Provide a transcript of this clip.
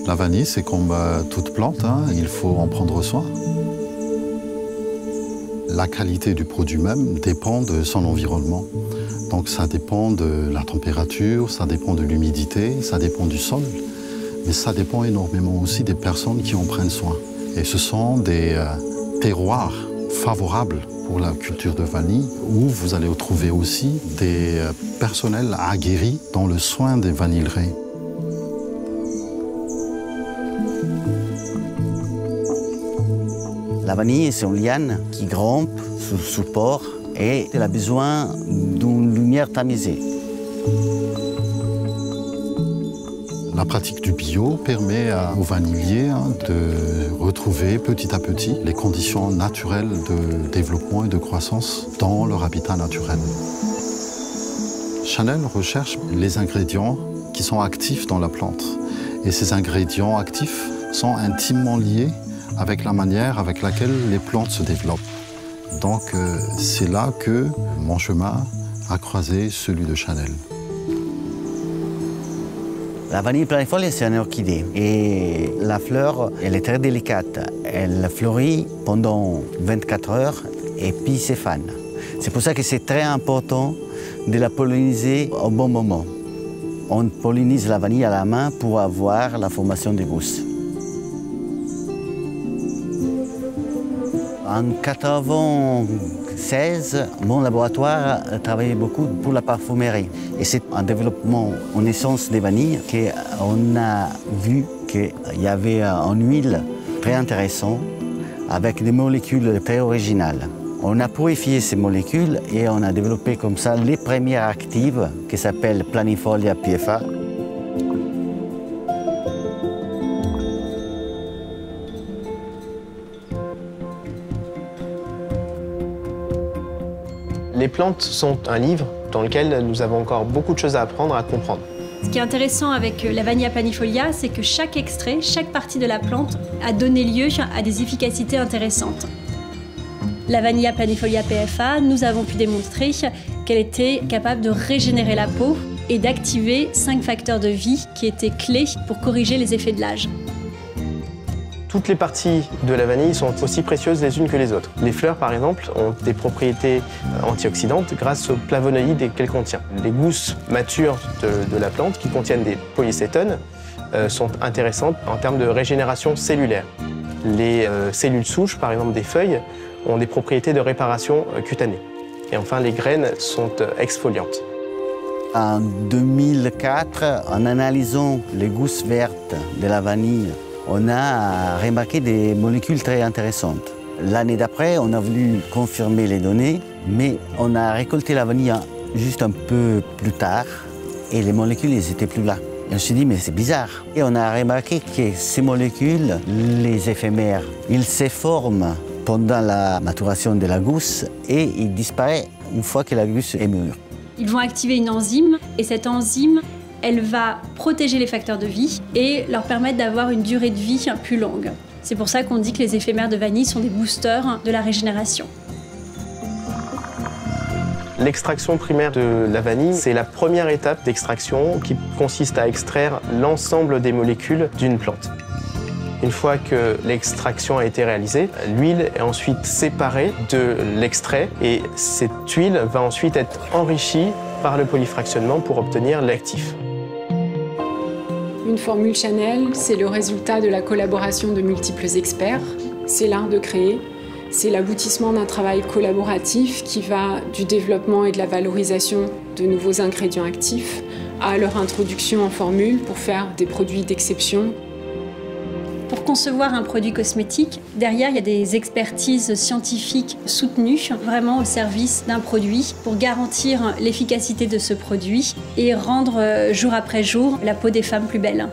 La vanille, c'est comme toute plante, hein, il faut en prendre soin. La qualité du produit même dépend de son environnement. Donc ça dépend de la température, ça dépend de l'humidité, ça dépend du sol. Mais ça dépend énormément aussi des personnes qui en prennent soin. Et ce sont des terroirs favorables pour la culture de vanille, où vous allez trouver aussi des personnels aguerris dans le soin des vanilleries. La vanille, c'est une liane qui grimpe sous support et elle a besoin d'une lumière tamisée. La pratique du bio permet aux vanilliers de retrouver petit à petit les conditions naturelles de développement et de croissance dans leur habitat naturel. Chanel recherche les ingrédients qui sont actifs dans la plante. Et ces ingrédients actifs sont intimement liés avec la manière avec laquelle les plantes se développent. Donc c'est là que mon chemin a croisé celui de Chanel. La vanille planifolia, c'est une orchidée. Et la fleur, elle est très délicate. Elle fleurit pendant 24 heures et puis s'effane. C'est pour ça que c'est très important de la polliniser au bon moment. On pollinise la vanille à la main pour avoir la formation des gousses. En 1996, mon laboratoire travaillait beaucoup pour la parfumerie. Et c'est en développement en essence de vanille qu'on a vu qu'il y avait une huile très intéressante avec des molécules très originales. On a purifié ces molécules et on a développé comme ça les premières actives qui s'appellent Planifolia PFA. Les plantes sont un livre dans lequel nous avons encore beaucoup de choses à apprendre, à comprendre. Ce qui est intéressant avec la Vanilla planifolia, c'est que chaque extrait, chaque partie de la plante a donné lieu à des efficacités intéressantes. La Vanilla planifolia PFA, nous avons pu démontrer qu'elle était capable de régénérer la peau et d'activer 5 facteurs de vie qui étaient clés pour corriger les effets de l'âge. Toutes les parties de la vanille sont aussi précieuses les unes que les autres. Les fleurs, par exemple, ont des propriétés antioxydantes grâce aux flavonoïdes qu'elles contiennent. Les gousses matures de la plante, qui contiennent des polycétones, sont intéressantes en termes de régénération cellulaire. Les cellules souches, par exemple des feuilles, ont des propriétés de réparation cutanée. Et enfin, les graines sont exfoliantes. En 2004, en analysant les gousses vertes de la vanille, on a remarqué des molécules très intéressantes. L'année d'après, on a voulu confirmer les données, mais on a récolté la vanille juste un peu plus tard et les molécules n'étaient plus là. Et on s'est dit, mais c'est bizarre. Et on a remarqué que ces molécules, les éphémères, ils se forment pendant la maturation de la gousse et ils disparaissent une fois que la gousse est mûre. Ils vont activer une enzyme et cette enzyme, elle va protéger les facteurs de vie et leur permettre d'avoir une durée de vie plus longue. C'est pour ça qu'on dit que les éphémères de vanille sont des boosters de la régénération. L'extraction primaire de la vanille, c'est la première étape d'extraction qui consiste à extraire l'ensemble des molécules d'une plante. Une fois que l'extraction a été réalisée, l'huile est ensuite séparée de l'extrait et cette huile va ensuite être enrichie par le polyfractionnement pour obtenir l'actif. Une formule Chanel, c'est le résultat de la collaboration de multiples experts. C'est l'art de créer. C'est l'aboutissement d'un travail collaboratif qui va du développement et de la valorisation de nouveaux ingrédients actifs à leur introduction en formule pour faire des produits d'exception. Pour concevoir un produit cosmétique, derrière, il y a des expertises scientifiques soutenues, vraiment au service d'un produit, pour garantir l'efficacité de ce produit et rendre jour après jour la peau des femmes plus belle.